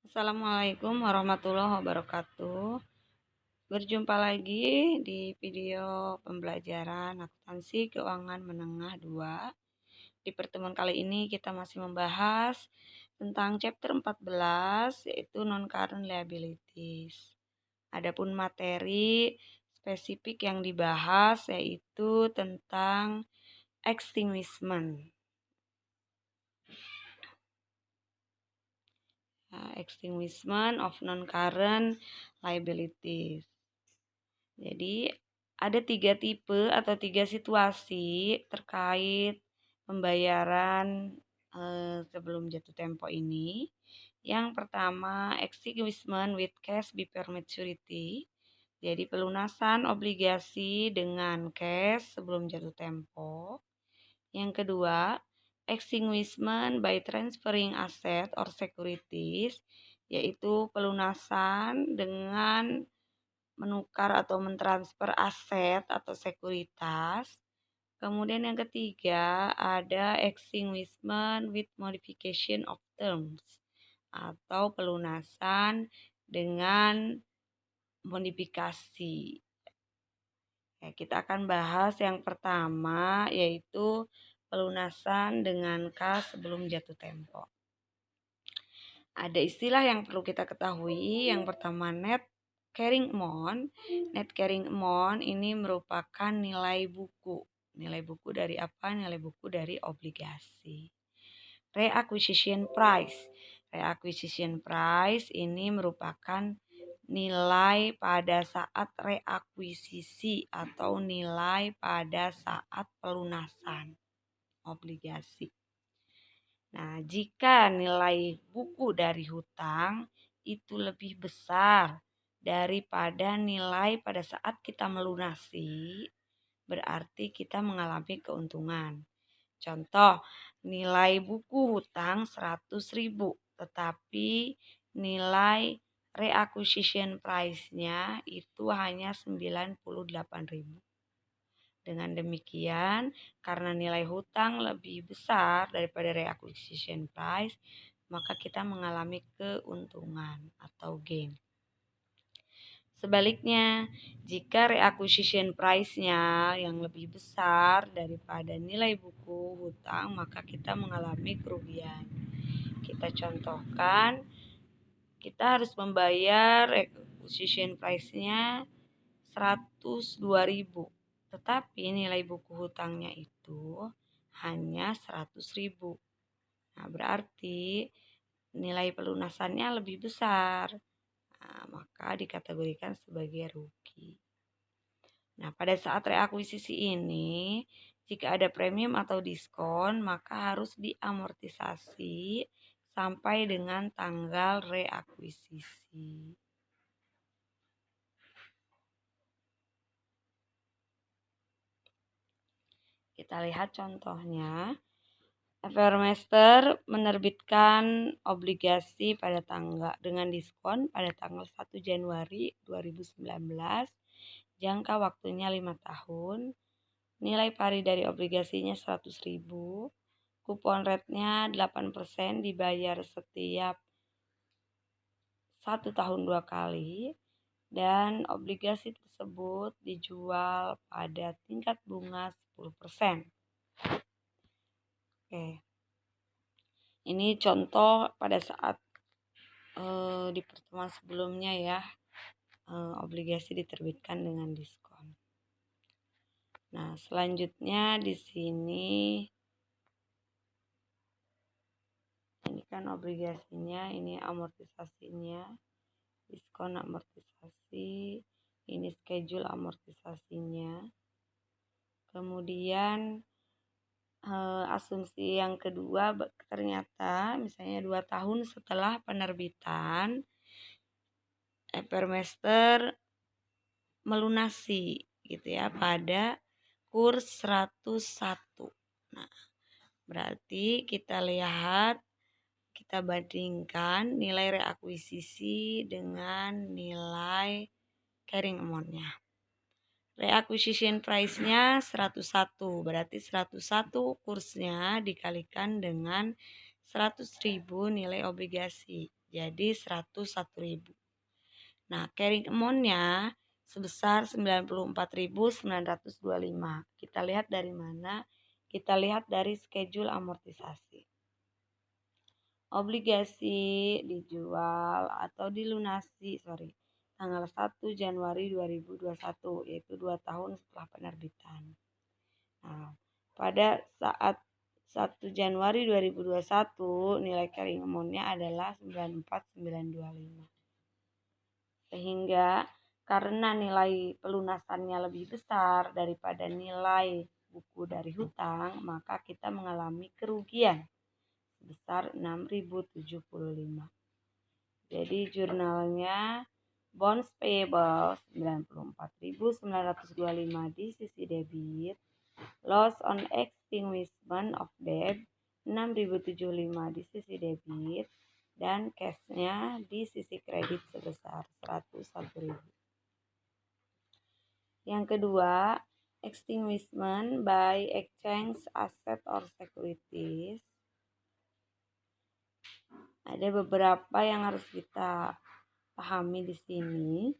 Assalamualaikum warahmatullahi wabarakatuh. Berjumpa lagi di video pembelajaran akuntansi keuangan menengah 2. Di pertemuan kali ini kita masih membahas tentang chapter 14 yaitu non-current liabilities. Adapun materi spesifik yang dibahas yaitu tentang extinguishment. Extinguishment of non-current liabilities. Jadi ada 3 tipe atau 3 situasi terkait pembayaran sebelum jatuh tempo ini. Yang pertama, extinguishment with cash before maturity. Jadi pelunasan obligasi dengan cash sebelum jatuh tempo. Yang kedua, extinguishment by transferring asset or securities, yaitu pelunasan dengan menukar atau mentransfer aset atau sekuritas. Kemudian yang ketiga ada extinguishment with modification of terms atau pelunasan dengan modifikasi. Ya, kita akan bahas yang pertama yaitu pelunasan dengan kas sebelum jatuh tempo. Ada istilah yang perlu kita ketahui. Yang pertama net carrying amount. Net carrying amount ini merupakan nilai buku. Nilai buku dari apa? Nilai buku dari obligasi. Reacquisition price. Reacquisition price ini merupakan nilai pada saat reakuisisi atau nilai pada saat pelunasan obligasi. Nah, jika nilai buku dari hutang itu lebih besar daripada nilai pada saat kita melunasi, berarti kita mengalami keuntungan. Contoh, nilai buku hutang 100.000, tetapi nilai reacquisition price-nya itu hanya 98.000. Dengan demikian, karena nilai hutang lebih besar daripada reacquisition price, maka kita mengalami keuntungan atau gain. Sebaliknya, jika reacquisition price-nya yang lebih besar daripada nilai buku hutang, maka kita mengalami kerugian. Kita contohkan, kita harus membayar reacquisition price-nya 102.000. Tetapi nilai buku hutangnya itu hanya 100.000. Nah, berarti nilai pelunasannya lebih besar. Nah, maka dikategorikan sebagai rugi. Nah, pada saat reakuisisi ini, jika ada premium atau diskon, maka harus diamortisasi sampai dengan tanggal reakuisisi. Kita lihat contohnya. Evermaster menerbitkan obligasi pada tanggal dengan diskon pada tanggal 1 Januari 2019. Jangka waktunya 5 tahun. Nilai pari dari obligasinya 100.000. Kupon rate-nya 8% dibayar setiap 1 tahun 2 kali. Dan obligasi tersebut dijual pada tingkat bunga 10%. Oke. Ini contoh pada saat di pertemuan sebelumnya ya, obligasi diterbitkan dengan diskon. Nah, selanjutnya di sini ini kan obligasinya, ini amortisasinya, diskon amortisasi, ini schedule amortisasinya. Kemudian asumsi yang kedua, ternyata misalnya 2 tahun setelah penerbitan Evermaster melunasi gitu ya pada kurs 101. Nah, berarti kita lihat, kita bandingkan nilai reakuisisi dengan nilai carrying amount-nya. Reacquisition price-nya 101, berarti 101 kursnya dikalikan dengan 100.000 nilai obligasi. jadi 101.000. Nah, carrying amount-nya sebesar 94.925. Kita lihat dari mana? Kita lihat dari schedule amortisasi. Obligasi dijual atau dilunasi, tanggal 1 Januari 2021, yaitu 2 tahun setelah penerbitan. Nah, pada saat 1 Januari 2021 nilai carrying amount-nya adalah 94.925. Sehingga karena nilai pelunasannya lebih besar daripada nilai buku dari hutang, maka kita mengalami kerugian sebesar 6.075. Jadi jurnalnya bonds payable 94.925 di sisi debit, loss on extinguishment of debt 6.075 di sisi debit, dan cashnya di sisi kredit sebesar 101.000. Yang kedua, extinguishment by exchange asset or securities. Ada beberapa yang harus kita pahami di sini.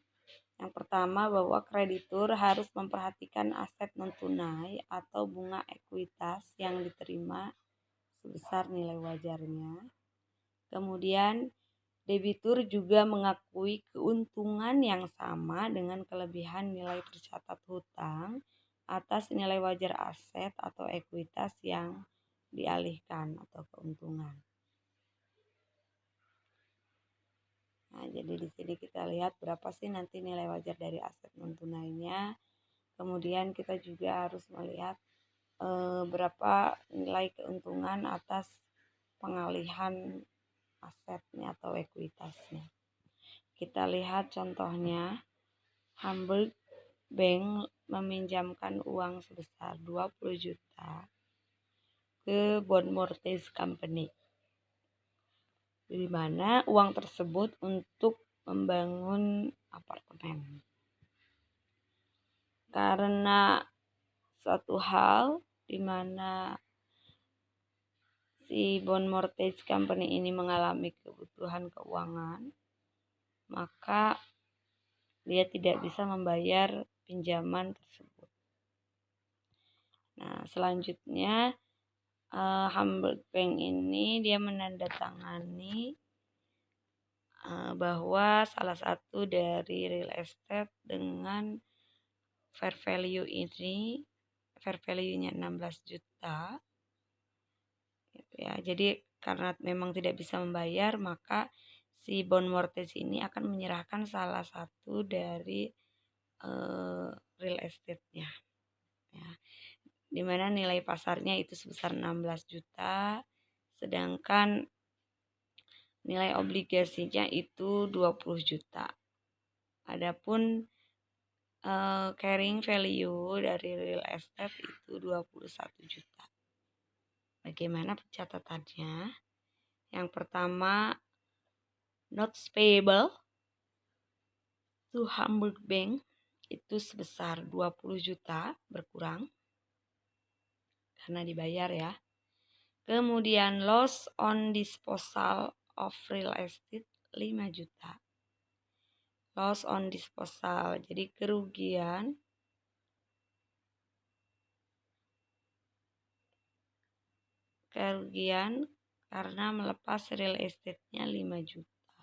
Yang pertama, bahwa kreditur harus memperhatikan aset non tunai atau bunga ekuitas yang diterima sebesar nilai wajarnya. Kemudian, debitur juga mengakui keuntungan yang sama dengan kelebihan nilai tercatat hutang atas nilai wajar aset atau ekuitas yang dialihkan atau keuntungan. Nah, jadi di sini kita lihat berapa sih nanti nilai wajar dari aset non tunainya. Kemudian kita juga harus melihat berapa nilai keuntungan atas pengalihan asetnya atau ekuitasnya. Kita lihat contohnya, Hamburg Bank meminjamkan uang sebesar 20 juta ke Bond Mortgage Company, di mana uang tersebut untuk membangun apartemen. Karena suatu hal di mana si Bond Mortgage Company ini mengalami kebutuhan keuangan, maka dia tidak bisa membayar pinjaman tersebut. Nah, selanjutnya Hamburg Bank ini dia menandatangani bahwa salah satu dari real estate dengan fair value-nya 16 juta. Ya, jadi karena memang tidak bisa membayar, maka si bond mortgage ini akan menyerahkan salah satu dari real estate-nya, ya, di mana nilai pasarnya itu sebesar 16 juta, sedangkan nilai obligasinya itu 20 juta. Adapun carrying value dari real estate itu 21 juta. Bagaimana pencatatannya? Yang pertama, notes payable to Hamburg Bank itu sebesar 20 juta berkurang karena dibayar ya. Kemudian loss on disposal of real estate 5 juta. Loss on disposal, jadi kerugian karena melepas real estate-nya 5 juta.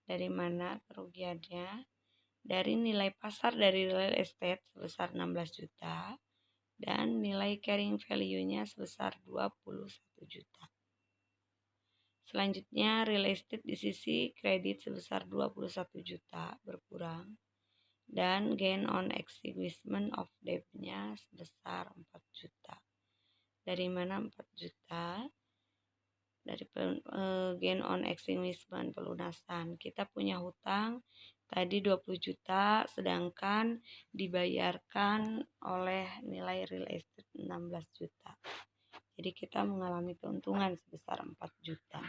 Dari mana kerugiannya? Dari nilai pasar dari real estate sebesar 16 juta dan nilai carrying value-nya sebesar 21 juta. Selanjutnya real estate di sisi kredit sebesar 21 juta berkurang dan gain on extinguishment of debt-nya sebesar 4 juta. Dari mana 4 juta? Dari gain on extinguishment, pelunasan. Kita punya hutang tadi 20 juta, sedangkan dibayarkan oleh nilai real estate 16 juta. Jadi kita mengalami keuntungan sebesar 4 juta.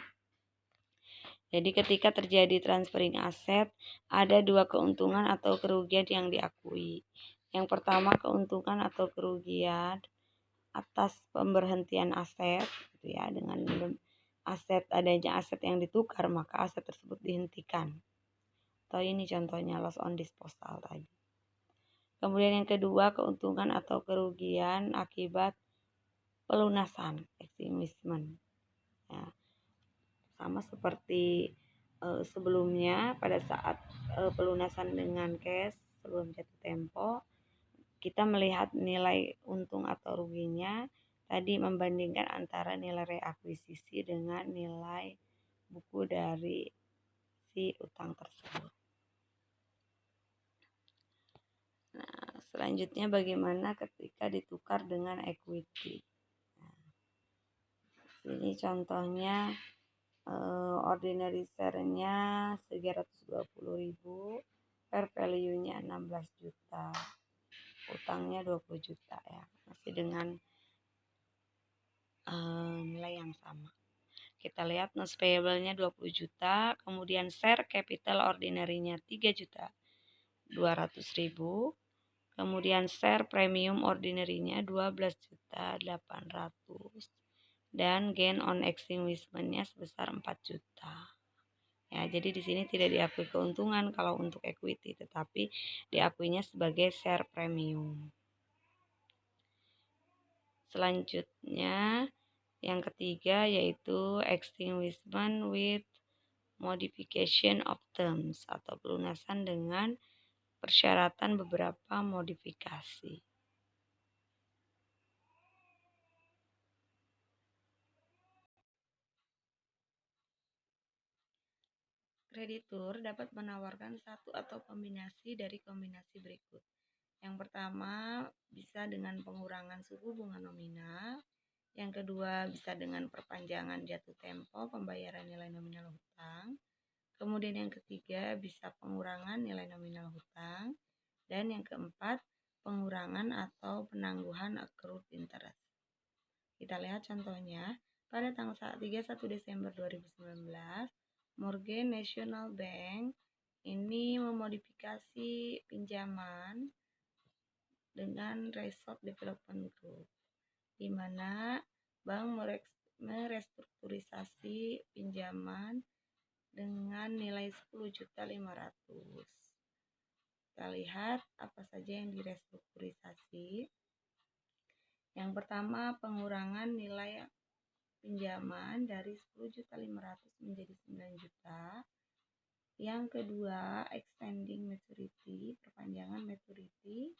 Jadi ketika terjadi transferring aset, ada dua keuntungan atau kerugian yang diakui. Yang pertama, keuntungan atau kerugian atas pemberhentian aset, gitu ya, dengan adanya aset yang ditukar, maka aset tersebut dihentikan. Atau ini contohnya loss on disposal tadi. Kemudian yang kedua, keuntungan atau kerugian akibat pelunasan, extinguishment. Ya, sama seperti sebelumnya pada saat pelunasan dengan cash sebelum jatuh tempo, kita melihat nilai untung atau ruginya tadi membandingkan antara nilai reakuisisi dengan nilai buku dari si utang tersebut. Nah, selanjutnya bagaimana ketika ditukar dengan equity. Nah, ini contohnya ordinary share-nya 320.000, fair value-nya 16 juta, utangnya 20 juta ya, masih dengan nilai yang sama. Kita lihat notes payable-nya 20 juta, kemudian share capital ordinary-nya 3 juta 200.000, kemudian share premium ordinary-nya 12 juta 800, dan gain on extinguishment-nya sebesar 4 juta. Ya, jadi di sini tidak diakui keuntungan kalau untuk equity, tetapi diakuinya sebagai share premium. Selanjutnya yang ketiga yaitu extinguishment with modification of terms atau pelunasan dengan persyaratan beberapa modifikasi. Kreditur dapat menawarkan satu atau kombinasi dari kombinasi berikut. Yang pertama bisa dengan pengurangan suku bunga nominal. Yang kedua bisa dengan perpanjangan jatuh tempo pembayaran nilai nominal hutang. Kemudian yang ketiga bisa pengurangan nilai nominal hutang. Dan yang keempat pengurangan atau penangguhan accrued interest. Kita lihat contohnya. Pada tanggal 31 Desember 2019, Morgan National Bank ini memodifikasi pinjaman dengan Resort Development Group, di mana bank merestrukturisasi pinjaman dengan nilai 10.500.000. Kita lihat apa saja yang direstrukturisasi. Yang pertama, pengurangan nilai pinjaman dari 10.500.000 menjadi 9 juta. Yang kedua, extending maturity, perpanjangan maturity,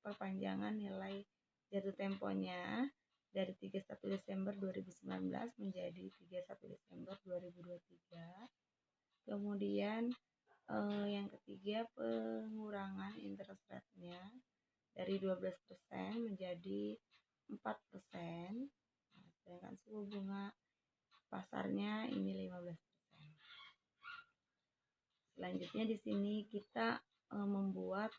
perpanjangan nilai jatuh temponya dari 31 Desember 2019 menjadi 31 Desember 2023. Kemudian yang ketiga, pengurangan interest rate-nya dari 12% menjadi 4%. Nah, sedangkan suku bunga pasarnya ini 15%. Selanjutnya di sini kita membuat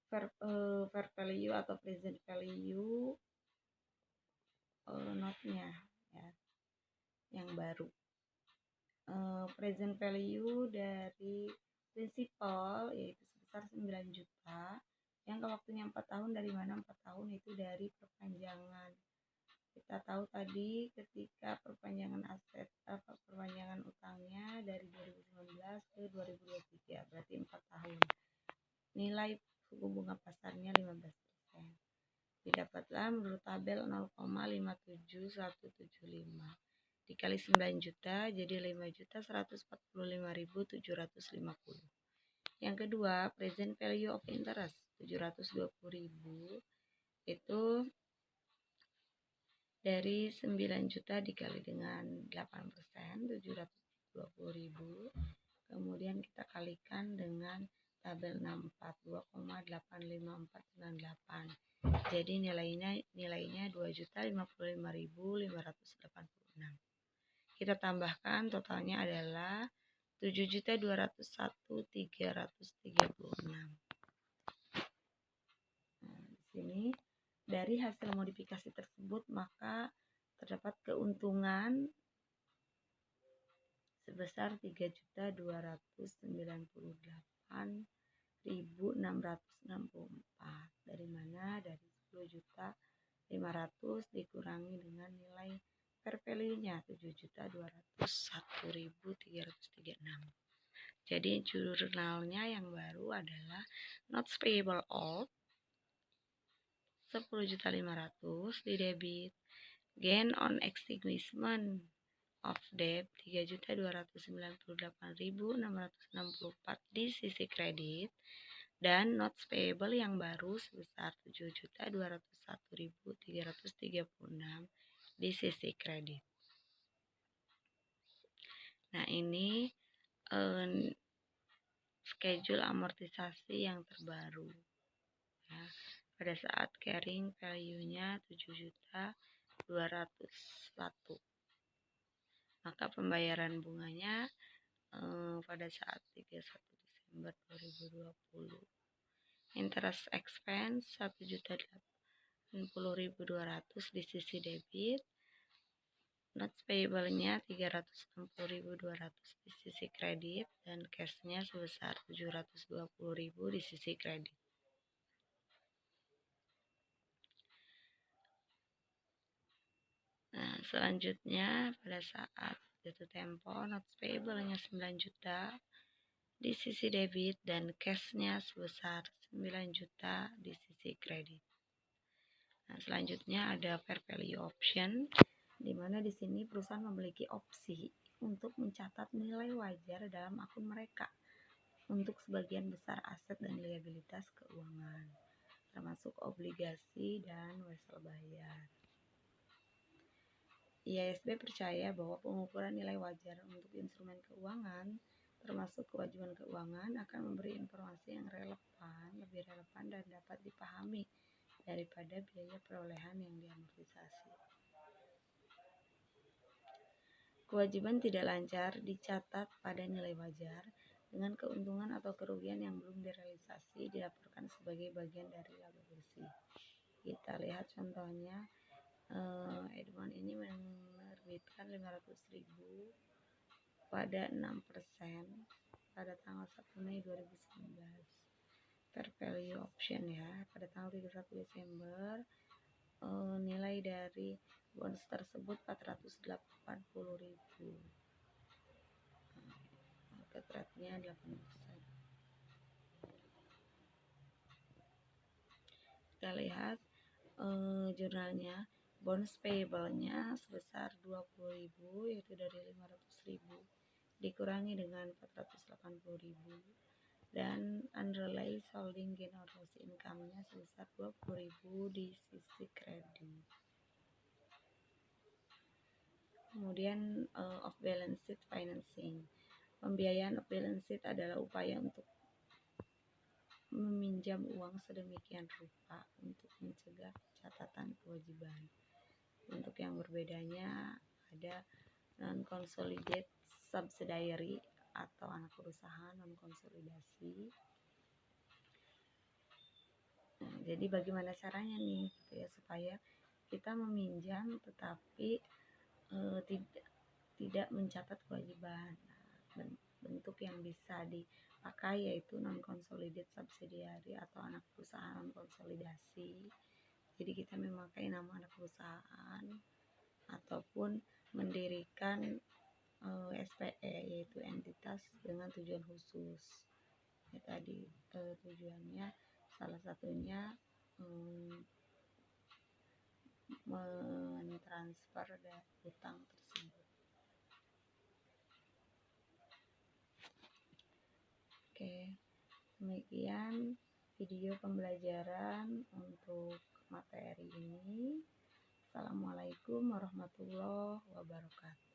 fair value atau present value note-nya ya, yang baru. Present value dari prinsipal yaitu sebesar 9 juta yang ke waktunya 4 tahun. Dari mana 4 tahun? Itu dari perpanjangan. Kita tahu tadi ketika perpanjangan perpanjangan utangnya dari 2019 ke 2023 berarti 4 tahun. Nilai suku bunga pasarnya 15%. Didapatlah menurut tabel 0,57175 dikali 9 juta jadi 5.145.750. Yang kedua, present value of interest 720.000 itu dari 9 juta dikali dengan 8%, 720.000. Kemudian kita kalikan dengan tabel 64, 2,85498. Jadi nilainya 2.055.586. Kita tambahkan totalnya adalah 7.201.336. Nah, di sini dari hasil modifikasi tersebut maka terdapat keuntungan sebesar 3.298.664. Dari mana? Dari 10.500.000 dikurangi dengan nilai fair value-nya 7.201.336. Jadi jurnalnya yang baru adalah notes payable old 10.500.000 di debit, gain on extinguishment of debt 3.298.664 di sisi kredit, dan notes payable yang baru sebesar 7.201.336 di sisi kredit. Nah, ini schedule amortisasi yang terbaru ya. Pada saat carrying value-nya 7.201, maka pembayaran bunganya pada saat 31 Desember 2020. Interest expense 1.080.200 di sisi debit, notes payable-nya 360.200 di sisi kredit, dan cash-nya sebesar 720.000 di sisi kredit. Nah, selanjutnya pada saat jatuh tempo, notes payable-nya 9 juta di sisi debit dan cash-nya sebesar 9 juta di sisi kredit. Nah, selanjutnya ada fair value option, di mana di sini perusahaan memiliki opsi untuk mencatat nilai wajar dalam akun mereka untuk sebagian besar aset dan liabilitas keuangan, termasuk obligasi dan wesel bayar. IASB percaya bahwa pengukuran nilai wajar untuk instrumen keuangan, termasuk kewajiban keuangan, akan memberi informasi yang lebih relevan dan dapat dipahami daripada biaya perolehan yang diamortisasi. Kewajiban tidak lancar dicatat pada nilai wajar, dengan keuntungan atau kerugian yang belum direalisasi dilaporkan sebagai bagian dari laba bersih. Kita lihat contohnya, Edmond ini menerbitkan 500.000 pada 6% pada tanggal 1 Mei 2019. Fair value option ya, pada tanggal 31 Desember nilai dari bonds tersebut 480.000. Market rate-nya 8%. Kita lihat jurnalnya, bonds payable-nya sebesar 20.000, yaitu dari 500.000 dikurangi dengan 480.000, dan unrealized holding gain or loss income-nya sebesar 20.000 di sisi kredit. Kemudian off balance sheet financing. Pembiayaan off balance sheet adalah upaya untuk meminjam uang sedemikian rupa untuk mencegah catatan kewajiban. Untuk yang berbedanya ada non-consolidated subsidiary atau anak perusahaan non-konsolidasi. Nah, jadi bagaimana caranya nih gitu ya, supaya kita meminjam tetapi tidak mencatat kewajiban. Nah, bentuk yang bisa dipakai yaitu non-consolidated subsidiary atau anak perusahaan non-konsolidasi. Jadi kita memakai nama anak perusahaan ataupun mendirikan SPE, yaitu entitas dengan tujuan khusus. Ya, tadi tujuannya salah satunya mentransfer utang tersebut. Oke, demikian video pembelajaran untuk materi ini. Assalamualaikum warahmatullahi wabarakatuh.